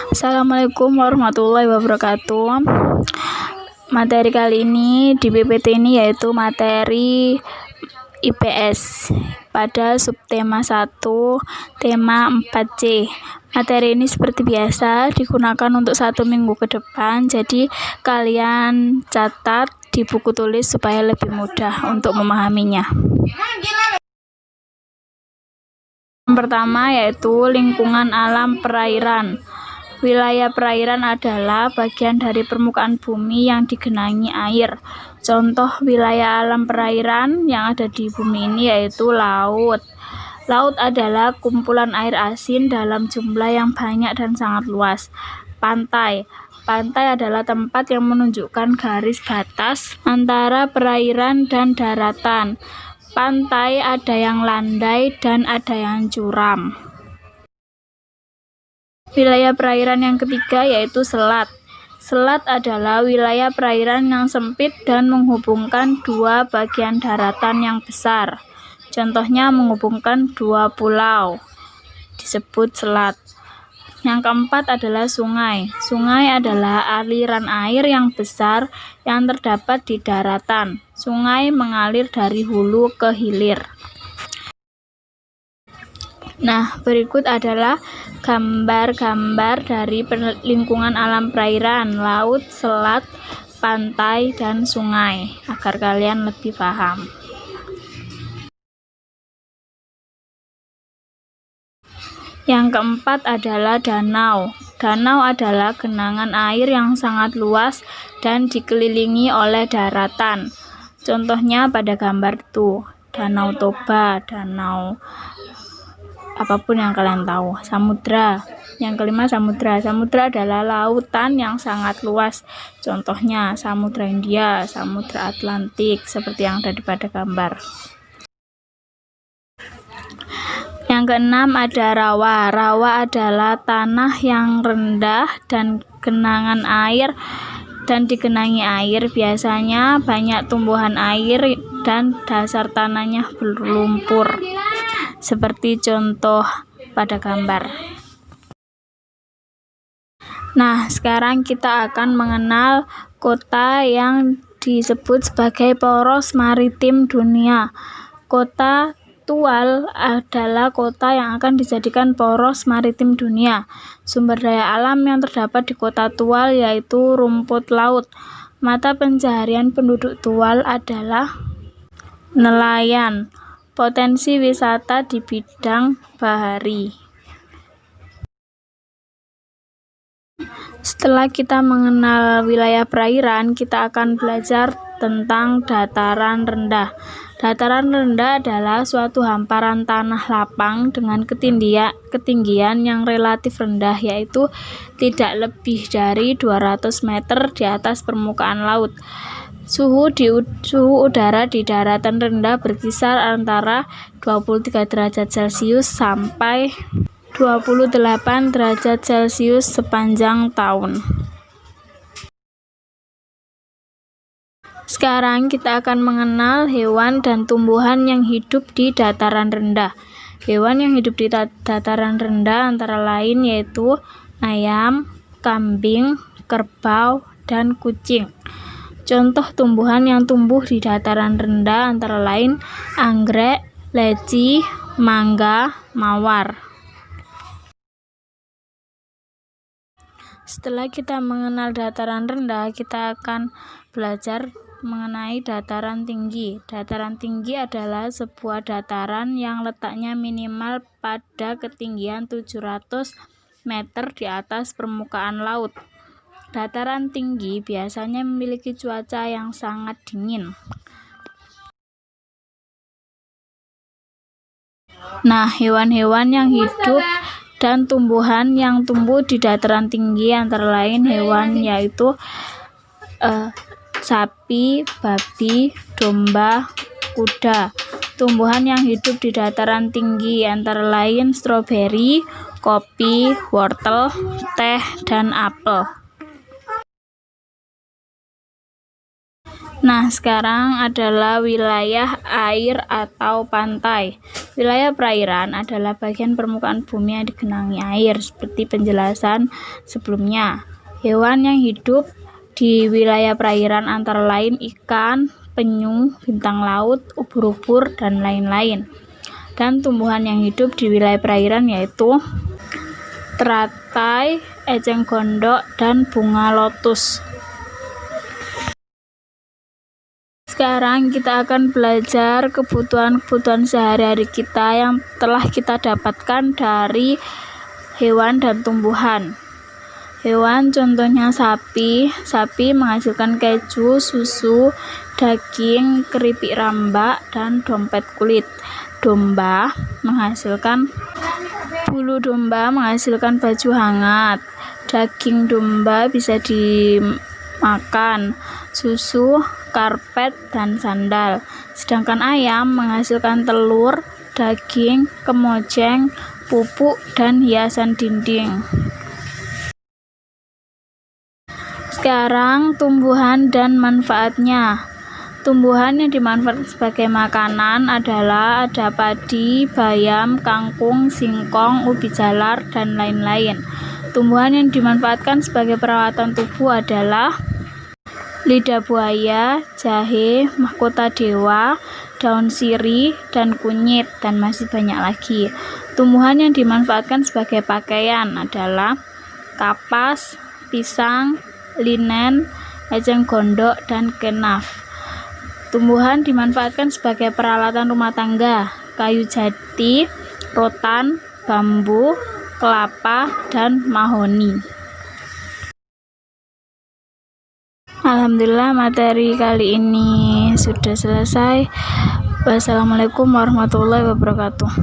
Assalamualaikum warahmatullahi wabarakatuh. Materi kali ini di PPT ini yaitu materi IPS pada subtema 1 tema 4C. Materi ini seperti biasa digunakan untuk 1 minggu ke depan, jadi kalian catat di buku tulis supaya lebih mudah untuk memahaminya. Yang pertama yaitu lingkungan alam perairan. Wilayah perairan adalah bagian dari permukaan bumi yang digenangi air. Contoh wilayah alam perairan yang ada di bumi ini yaitu laut. Laut adalah kumpulan air asin dalam jumlah yang banyak dan sangat luas. Pantai. Pantai adalah tempat yang menunjukkan garis batas antara perairan dan daratan. Pantai ada yang landai dan ada yang curam. Wilayah perairan yang ketiga yaitu selat. Selat adalah wilayah perairan yang sempit dan menghubungkan dua bagian daratan yang besar. Contohnya menghubungkan dua pulau, disebut selat. Yang keempat adalah sungai. Sungai adalah aliran air yang besar yang terdapat di daratan. Sungai mengalir dari hulu ke hilir. Nah, berikut adalah gambar-gambar dari lingkungan alam perairan, laut, selat, pantai, dan sungai, agar kalian lebih paham. Yang keempat adalah danau. Danau adalah genangan air yang sangat luas dan dikelilingi oleh daratan. Contohnya pada gambar itu, Danau Toba, danau apapun yang kalian tahu. Samudra. Yang kelima samudra. Samudra adalah lautan yang sangat luas. Contohnya Samudra India, Samudra Atlantik, seperti yang ada pada gambar. Yang keenam ada rawa. Rawa adalah tanah yang rendah dan genangan air dan digenangi air. Biasanya banyak tumbuhan air dan dasar tanahnya berlumpur, seperti contoh pada gambar. Nah, sekarang kita akan mengenal kota yang disebut sebagai poros maritim dunia. Kota Tual adalah kota yang akan dijadikan poros maritim dunia. Sumber daya alam yang terdapat di kota Tual yaitu rumput laut. Mata pencaharian penduduk Tual adalah nelayan. Potensi wisata di bidang bahari. Setelah kita mengenal wilayah perairan, kita akan belajar tentang dataran rendah. Dataran rendah adalah suatu hamparan tanah lapang dengan ketinggian yang relatif rendah, yaitu tidak lebih dari 200 meter di atas permukaan laut. Suhu udara di daratan rendah berkisar antara 23 derajat Celcius sampai 28 derajat Celcius sepanjang tahun. Sekarang kita akan mengenal hewan dan tumbuhan yang hidup di dataran rendah. Hewan yang hidup di dataran rendah antara lain yaitu ayam, kambing, kerbau, dan kucing. Contoh tumbuhan yang tumbuh di dataran rendah antara lain anggrek, leci, mangga, mawar. Setelah kita mengenal dataran rendah, kita akan belajar mengenai dataran tinggi. Dataran tinggi adalah sebuah dataran yang letaknya minimal pada ketinggian 700 meter di atas permukaan laut. Dataran tinggi biasanya memiliki cuaca yang sangat dingin. Nah, hewan-hewan yang hidup dan tumbuhan yang tumbuh di dataran tinggi antara lain hewan yaitu sapi, babi, domba, kuda. Tumbuhan yang hidup di dataran tinggi antara lain stroberi, kopi, wortel, teh, dan apel. Nah, sekarang adalah wilayah air atau pantai. Wilayah perairan adalah bagian permukaan bumi yang digenangi air, seperti penjelasan sebelumnya. Hewan yang hidup di wilayah perairan antara lain ikan, penyu, bintang laut, ubur-ubur, dan lain-lain. Dan tumbuhan yang hidup di wilayah perairan yaitu teratai, eceng gondok, dan bunga lotus. Sekarang kita akan belajar kebutuhan-kebutuhan sehari-hari kita yang telah kita dapatkan dari hewan dan tumbuhan. Hewan contohnya sapi. Sapi menghasilkan keju, susu, daging, keripik rambak, dan dompet kulit. Domba menghasilkan bulu domba menghasilkan baju hangat. Daging domba bisa dimakan, susu, karpet, dan sandal. Sedangkan ayam menghasilkan telur, daging, kemoceng, pupuk, dan hiasan dinding. Sekarang tumbuhan dan manfaatnya. Tumbuhan yang dimanfaatkan sebagai makanan adalah ada padi, bayam, kangkung, singkong, ubi jalar, dan lain-lain. Tumbuhan yang dimanfaatkan sebagai perawatan tubuh adalah lidah buaya, jahe, mahkota dewa, daun sirih, dan kunyit, dan masih banyak lagi. Tumbuhan yang dimanfaatkan sebagai pakaian adalah kapas, pisang, linen, eceng gondok, dan kenaf. Tumbuhan dimanfaatkan sebagai peralatan rumah tangga, kayu jati, rotan, bambu, kelapa, dan mahoni. Alhamdulillah, materi kali ini sudah selesai. Wassalamualaikum warahmatullahi wabarakatuh.